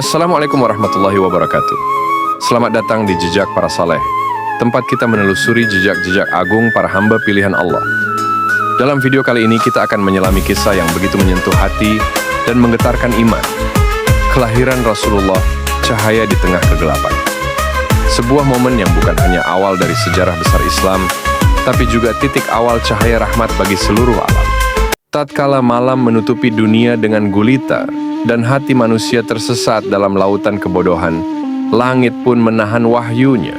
Assalamualaikum warahmatullahi wabarakatuh. Selamat datang di Jejak Para Saleh, tempat kita menelusuri jejak-jejak agung para hamba pilihan Allah. Dalam video kali ini kita akan menyelami kisah yang begitu menyentuh hati dan menggetarkan iman. Kelahiran Rasulullah, cahaya di tengah kegelapan. Sebuah momen yang bukan hanya awal dari sejarah besar Islam, tapi juga titik awal cahaya rahmat bagi seluruh alam. Tatkala malam menutupi dunia dengan gulita, dan hati manusia tersesat dalam lautan kebodohan, langit pun menahan wahyunya.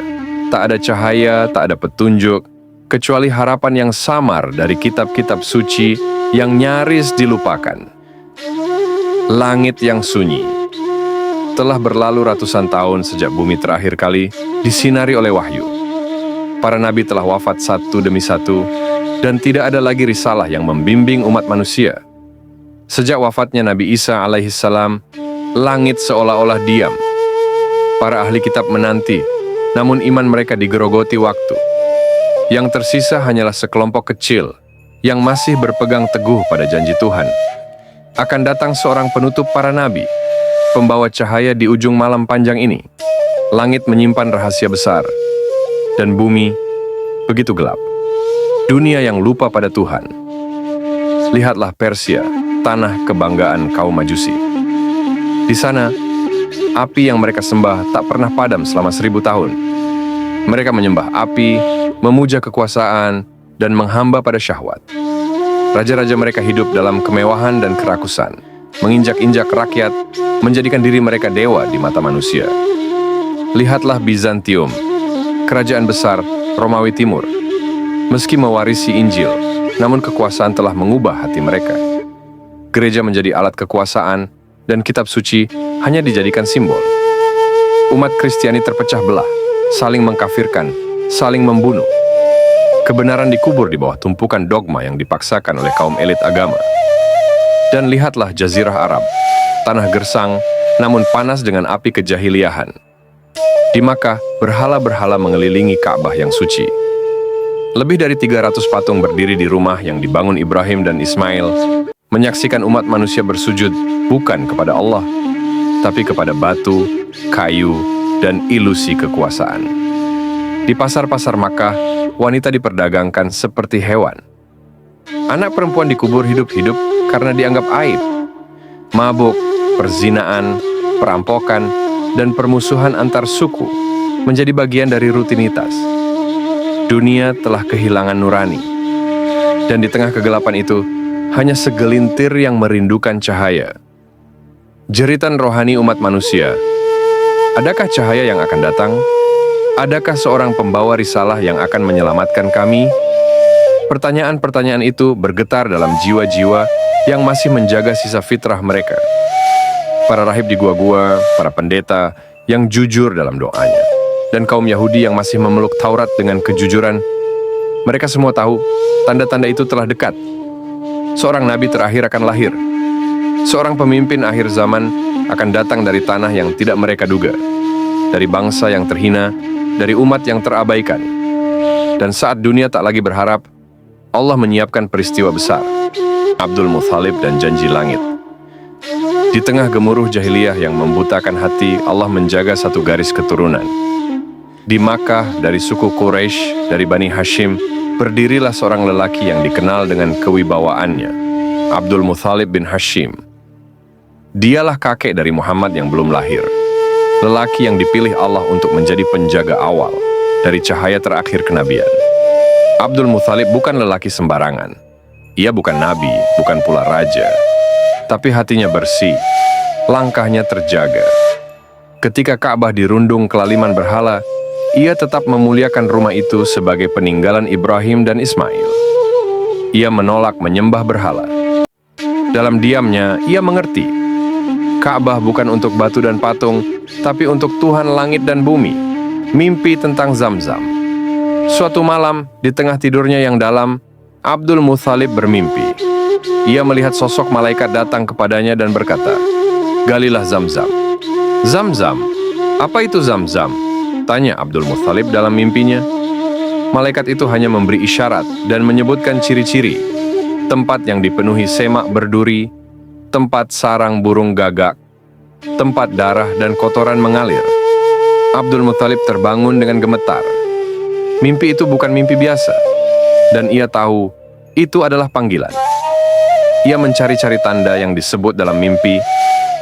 Tak ada cahaya, tak ada petunjuk, kecuali harapan yang samar dari kitab-kitab suci yang nyaris dilupakan. Langit yang sunyi. Telah berlalu ratusan tahun sejak bumi terakhir kali disinari oleh wahyu. Para nabi telah wafat satu demi satu, dan tidak ada lagi risalah yang membimbing umat manusia. Sejak wafatnya Nabi Isa alaihissalam, langit seolah-olah diam. Para ahli kitab menanti, namun iman mereka digerogoti waktu. Yang tersisa hanyalah sekelompok kecil yang masih berpegang teguh pada janji Tuhan. Akan datang seorang penutup para nabi, pembawa cahaya di ujung malam panjang ini. Langit menyimpan rahasia besar, dan bumi begitu gelap. Dunia yang lupa pada Tuhan. Lihatlah Persia, tanah kebanggaan kaum Majusi. Di sana, api yang mereka sembah tak pernah padam selama 1000 tahun. Mereka menyembah api, memuja kekuasaan, dan menghamba pada syahwat. Raja-raja mereka hidup dalam kemewahan dan kerakusan, menginjak-injak rakyat, menjadikan diri mereka dewa di mata manusia. Lihatlah Bizantium, kerajaan besar Romawi Timur. Meski mewarisi Injil, namun kekuasaan telah mengubah hati mereka. Gereja menjadi alat kekuasaan, dan kitab suci hanya dijadikan simbol. Umat Kristiani terpecah belah, saling mengkafirkan, saling membunuh. Kebenaran dikubur di bawah tumpukan dogma yang dipaksakan oleh kaum elit agama. Dan lihatlah Jazirah Arab, tanah gersang, namun panas dengan api kejahiliahan. Di Makkah, berhala-berhala mengelilingi Ka'bah yang suci. Lebih dari 300 patung berdiri di rumah yang dibangun Ibrahim dan Ismail, menyaksikan umat manusia bersujud bukan kepada Allah, tapi kepada batu, kayu, dan ilusi kekuasaan. Di pasar-pasar Makkah, wanita diperdagangkan seperti hewan. Anak perempuan dikubur hidup-hidup karena dianggap aib. Mabuk, perzinaan, perampokan, dan permusuhan antar suku menjadi bagian dari rutinitas. Dunia telah kehilangan nurani. Dan di tengah kegelapan itu, hanya segelintir yang merindukan cahaya. Jeritan rohani umat manusia. Adakah cahaya yang akan datang? Adakah seorang pembawa risalah yang akan menyelamatkan kami? Pertanyaan-pertanyaan itu bergetar dalam jiwa-jiwa yang masih menjaga sisa fitrah mereka. Para rahib di gua-gua, para pendeta yang jujur dalam doanya, dan kaum Yahudi yang masih memeluk Taurat dengan kejujuran. Mereka semua tahu, tanda-tanda itu telah dekat. Seorang nabi terakhir akan lahir. Seorang pemimpin akhir zaman akan datang dari tanah yang tidak mereka duga. Dari bangsa yang terhina, dari umat yang terabaikan. Dan saat dunia tak lagi berharap, Allah menyiapkan peristiwa besar. Abdul Muthalib dan janji langit. Di tengah gemuruh jahiliyah yang membutakan hati, Allah menjaga satu garis keturunan. Di Makkah, dari suku Quraisy, dari Bani Hashim, berdirilah seorang lelaki yang dikenal dengan kewibawaannya, Abdul Muthalib bin Hashim. Dialah kakek dari Muhammad yang belum lahir, lelaki yang dipilih Allah untuk menjadi penjaga awal dari cahaya terakhir kenabian. Abdul Muthalib bukan lelaki sembarangan. Ia bukan nabi, bukan pula raja, tapi hatinya bersih, langkahnya terjaga. Ketika Ka'bah dirundung kelaliman berhala, ia tetap memuliakan rumah itu sebagai peninggalan Ibrahim dan Ismail. Ia menolak menyembah berhala. Dalam diamnya, ia mengerti, Ka'bah bukan untuk batu dan patung, tapi untuk Tuhan langit dan bumi. Mimpi tentang Zamzam. Suatu malam, di tengah tidurnya yang dalam, Abdul Muthalib bermimpi. Ia melihat sosok malaikat datang kepadanya dan berkata, "Galilah Zamzam." "Zamzam? Apa itu Zamzam?" tanya Abdul Muthalib dalam mimpinya. Malaikat itu hanya memberi isyarat dan menyebutkan ciri-ciri. Tempat yang dipenuhi semak berduri, tempat sarang burung gagak, tempat darah dan kotoran mengalir. Abdul Muthalib terbangun dengan gemetar. Mimpi itu bukan mimpi biasa, dan ia tahu itu adalah panggilan. Ia mencari-cari tanda yang disebut dalam mimpi,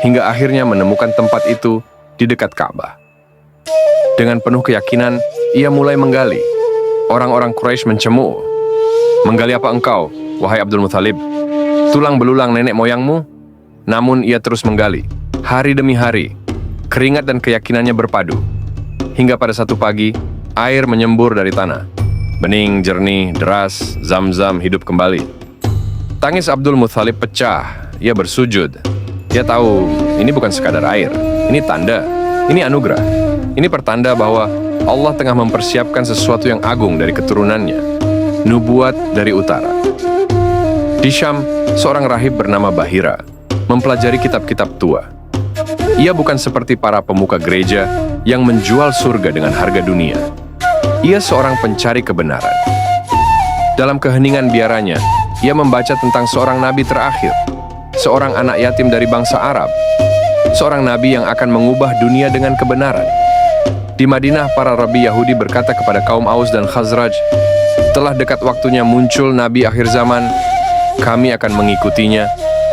hingga akhirnya menemukan tempat itu di dekat Ka'bah. Dengan penuh keyakinan, ia mulai menggali. Orang-orang Quraisy mencemooh. "Menggali apa engkau, wahai Abdul Muthalib? Tulang belulang nenek moyangmu?" Namun ia terus menggali, hari demi hari. Keringat dan keyakinannya berpadu. Hingga pada satu pagi, air menyembur dari tanah. Bening, jernih, deras, Zam-Zam hidup kembali. Tangis Abdul Muthalib pecah. Ia bersujud. Ia tahu ini bukan sekadar air. Ini tanda. Ini anugerah. Ini pertanda bahwa Allah tengah mempersiapkan sesuatu yang agung dari keturunannya. Nubuat dari utara. Di Syam, seorang rahib bernama Bahira mempelajari kitab-kitab tua. Ia bukan seperti para pemuka gereja yang menjual surga dengan harga dunia. Ia seorang pencari kebenaran. Dalam keheningan biaranya, ia membaca tentang seorang nabi terakhir, seorang anak yatim dari bangsa Arab, seorang nabi yang akan mengubah dunia dengan kebenaran. Di Madinah, para rabi Yahudi berkata kepada kaum Aus dan Khazraj, "Telah dekat waktunya muncul nabi akhir zaman, kami akan mengikutinya,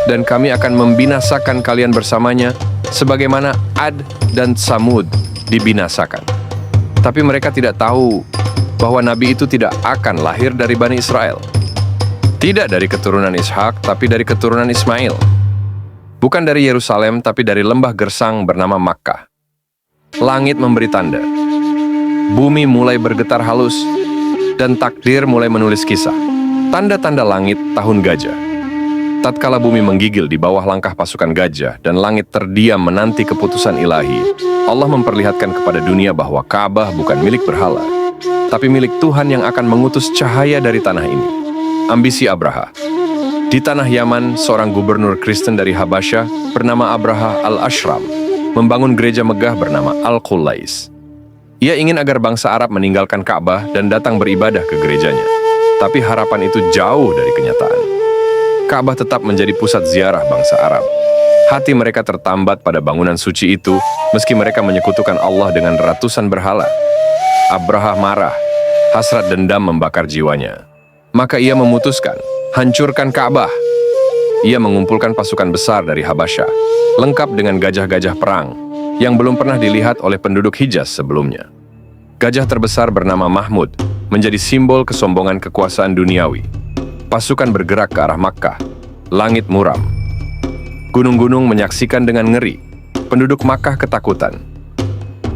dan kami akan membinasakan kalian bersamanya, sebagaimana Ad dan Samud dibinasakan." Tapi mereka tidak tahu bahwa nabi itu tidak akan lahir dari Bani Israel. Tidak dari keturunan Ishak, tapi dari keturunan Ismail. Bukan dari Yerusalem, tapi dari lembah gersang bernama Makkah. Langit memberi tanda. Bumi mulai bergetar halus, dan takdir mulai menulis kisah. Tanda-tanda langit tahun gajah. Tatkala bumi menggigil di bawah langkah pasukan gajah, dan langit terdiam menanti keputusan ilahi, Allah memperlihatkan kepada dunia bahwa Ka'bah bukan milik berhala, tapi milik Tuhan yang akan mengutus cahaya dari tanah ini. Ambisi Abraha. Di tanah Yaman, seorang gubernur Kristen dari Habasyah bernama Abraha al-Ashram membangun gereja megah bernama Al-Qulais. Ia ingin agar bangsa Arab meninggalkan Ka'bah dan datang beribadah ke gerejanya. Tapi harapan itu jauh dari kenyataan. Ka'bah tetap menjadi pusat ziarah bangsa Arab. Hati mereka tertambat pada bangunan suci itu, meski mereka menyekutukan Allah dengan ratusan berhala. Abraha marah, hasrat dendam membakar jiwanya. Maka ia memutuskan, hancurkan Ka'bah. Ia mengumpulkan pasukan besar dari Habasyah, lengkap dengan gajah-gajah perang, yang belum pernah dilihat oleh penduduk Hijaz sebelumnya. Gajah terbesar bernama Mahmud, menjadi simbol kesombongan kekuasaan duniawi. Pasukan bergerak ke arah Makkah, langit muram. Gunung-gunung menyaksikan dengan ngeri, penduduk Makkah ketakutan.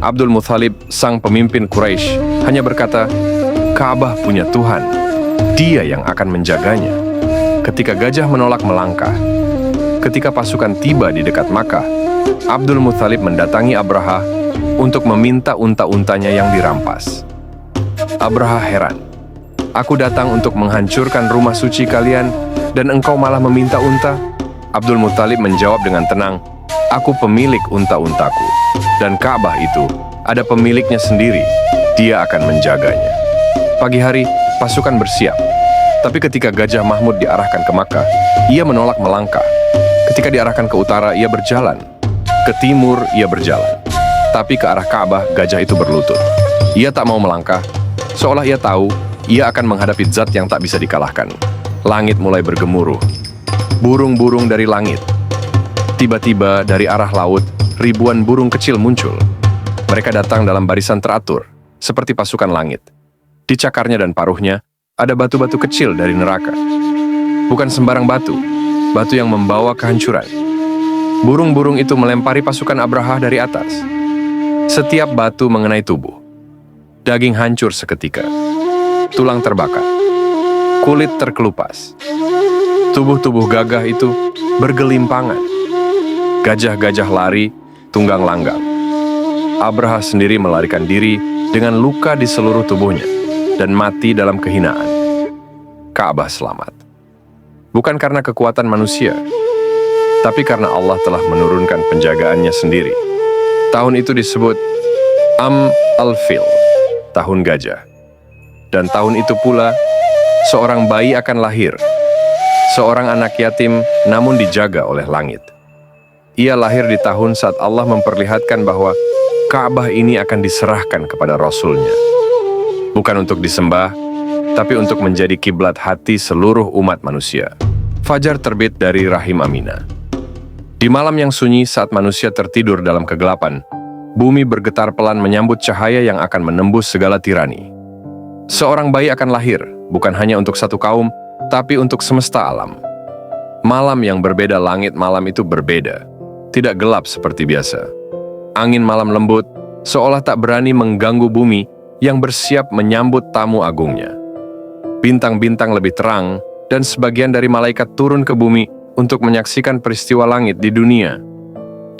Abdul Muthalib, sang pemimpin Quraisy, hanya berkata, "Ka'bah punya Tuhan. Dia yang akan menjaganya." Ketika gajah menolak melangkah, ketika pasukan tiba di dekat Makkah, Abdul Muthalib mendatangi Abraha untuk meminta unta-untanya yang dirampas. Abraha heran. "Aku datang untuk menghancurkan rumah suci kalian, dan engkau malah meminta unta?" Abdul Muthalib menjawab dengan tenang, "Aku pemilik unta-untaku, dan Ka'bah itu ada pemiliknya sendiri. Dia akan menjaganya." Pagi hari, pasukan bersiap. Tapi ketika gajah Mahmud diarahkan ke Makkah, ia menolak melangkah. Ketika diarahkan ke utara, ia berjalan. Ke timur, ia berjalan. Tapi ke arah Ka'bah, gajah itu berlutut. Ia tak mau melangkah, seolah ia tahu ia akan menghadapi zat yang tak bisa dikalahkan. Langit mulai bergemuruh. Burung-burung dari langit. Tiba-tiba dari arah laut, ribuan burung kecil muncul. Mereka datang dalam barisan teratur, seperti pasukan langit. Di cakarnya dan paruhnya, ada batu-batu kecil dari neraka. Bukan sembarang batu, batu yang membawa kehancuran. Burung-burung itu melempari pasukan Abraha dari atas. Setiap batu mengenai tubuh. Daging hancur seketika. Tulang terbakar. Kulit terkelupas. Tubuh-tubuh gagah itu bergelimpangan. Gajah-gajah lari, tunggang langgang. Abraha sendiri melarikan diri dengan luka di seluruh tubuhnya dan mati dalam kehinaan. Ka'bah selamat. Bukan karena kekuatan manusia, tapi karena Allah telah menurunkan penjagaannya sendiri. Tahun itu disebut Am al-Fil, tahun gajah. Dan tahun itu pula, seorang bayi akan lahir, seorang anak yatim namun dijaga oleh langit. Ia lahir di tahun saat Allah memperlihatkan bahwa Ka'bah ini akan diserahkan kepada Rasul-Nya. Bukan untuk disembah, tapi untuk menjadi kiblat hati seluruh umat manusia. Fajar terbit dari rahim Aminah. Di malam yang sunyi saat manusia tertidur dalam kegelapan, bumi bergetar pelan menyambut cahaya yang akan menembus segala tirani. Seorang bayi akan lahir, bukan hanya untuk satu kaum, tapi untuk semesta alam. Malam yang berbeda langit malam itu berbeda. Tidak gelap seperti biasa. Angin malam lembut, seolah tak berani mengganggu bumi yang bersiap menyambut tamu agungnya. Bintang-bintang lebih terang, dan sebagian dari malaikat turun ke bumi untuk menyaksikan peristiwa langit di dunia.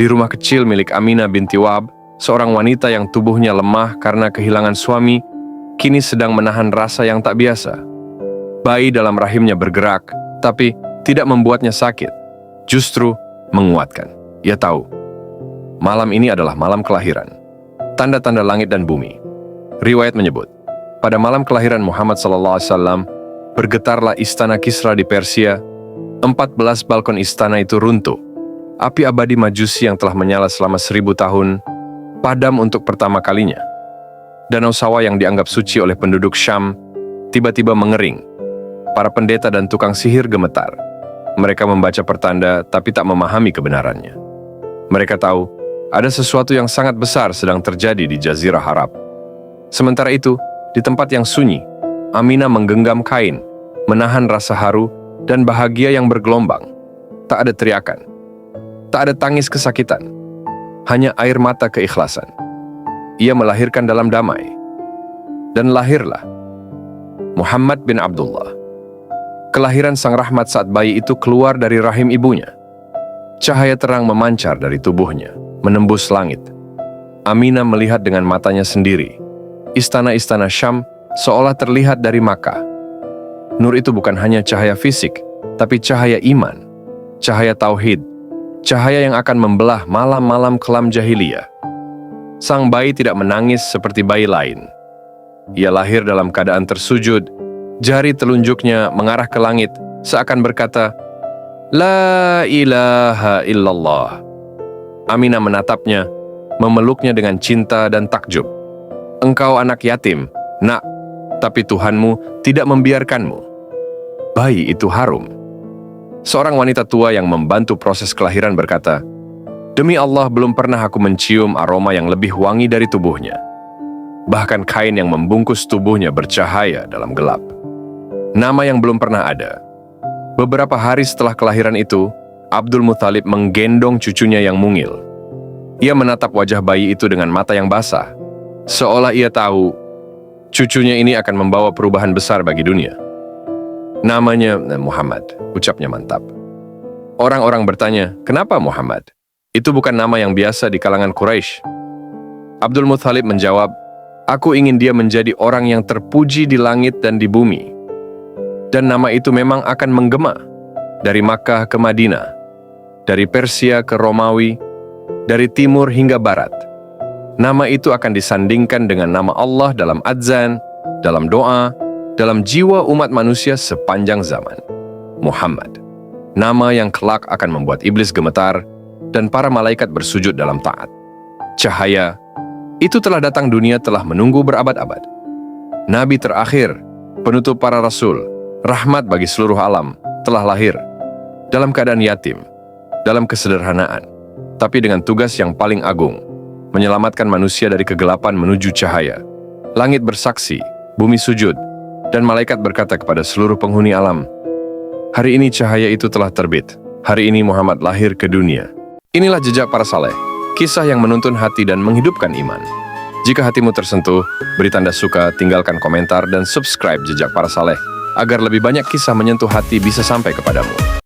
Di rumah kecil milik Aminah binti Wahb, seorang wanita yang tubuhnya lemah karena kehilangan suami, kini sedang menahan rasa yang tak biasa. Bayi dalam rahimnya bergerak, tapi tidak membuatnya sakit, justru menguatkan. Ia tahu, malam ini adalah malam kelahiran. Tanda-tanda langit dan bumi. Riwayat menyebut, pada malam kelahiran Muhammad SAW, bergetarlah istana Kisra di Persia. 14 balkon istana itu runtuh. Api abadi Majusi yang telah menyala selama 1000 tahun, padam untuk pertama kalinya. Danau Sawa yang dianggap suci oleh penduduk Syam, tiba-tiba mengering. Para pendeta dan tukang sihir gemetar. Mereka membaca pertanda, tapi tak memahami kebenarannya. Mereka tahu, ada sesuatu yang sangat besar sedang terjadi di Jazirah Arab. Sementara itu, di tempat yang sunyi, Aminah menggenggam kain, menahan rasa haru dan bahagia yang bergelombang. Tak ada teriakan, tak ada tangis kesakitan, hanya air mata keikhlasan. Ia melahirkan dalam damai. Dan lahirlah Muhammad bin Abdullah. Kelahiran sang rahmat saat bayi itu keluar dari rahim ibunya. Cahaya terang memancar dari tubuhnya, menembus langit. Aminah melihat dengan matanya sendiri. Istana-istana Syam seolah terlihat dari Makkah. Nur itu bukan hanya cahaya fisik, tapi cahaya iman, cahaya tauhid, cahaya yang akan membelah malam-malam kelam jahiliyah. Sang bayi tidak menangis seperti bayi lain. Ia lahir dalam keadaan tersujud, jari telunjuknya mengarah ke langit, seakan berkata, La ilaha illallah. Aminah menatapnya, memeluknya dengan cinta dan takjub. Engkau anak yatim, nak, tapi Tuhanmu tidak membiarkanmu. Bayi itu harum. Seorang wanita tua yang membantu proses kelahiran berkata, Demi Allah belum pernah aku mencium aroma yang lebih wangi dari tubuhnya. Bahkan kain yang membungkus tubuhnya bercahaya dalam gelap. Nama yang belum pernah ada. Beberapa hari setelah kelahiran itu, Abdul Muthalib menggendong cucunya yang mungil. Ia menatap wajah bayi itu dengan mata yang basah, seolah ia tahu cucunya ini akan membawa perubahan besar bagi dunia. Namanya Muhammad, ucapnya mantap. Orang-orang bertanya, kenapa Muhammad? Itu bukan nama yang biasa di kalangan Quraisy. Abdul Muthalib menjawab, aku ingin dia menjadi orang yang terpuji di langit dan di bumi. Dan nama itu memang akan menggema dari Makkah ke Madinah, dari Persia ke Romawi, dari timur hingga barat. Nama itu akan disandingkan dengan nama Allah dalam adzan, dalam doa, dalam jiwa umat manusia sepanjang zaman. Muhammad, nama yang kelak akan membuat iblis gemetar dan para malaikat bersujud dalam taat. Cahaya, itu telah datang dunia telah menunggu berabad-abad. Nabi terakhir, penutup para rasul, rahmat bagi seluruh alam, telah lahir dalam keadaan yatim, dalam kesederhanaan, tapi dengan tugas yang paling agung, menyelamatkan manusia dari kegelapan menuju cahaya. Langit bersaksi, bumi sujud, dan malaikat berkata kepada seluruh penghuni alam, hari ini cahaya itu telah terbit, hari ini Muhammad lahir ke dunia. Inilah jejak para saleh, kisah yang menuntun hati dan menghidupkan iman. Jika hatimu tersentuh, beri tanda suka, tinggalkan komentar, dan subscribe Jejak Para Saleh, agar lebih banyak kisah menyentuh hati bisa sampai kepadamu.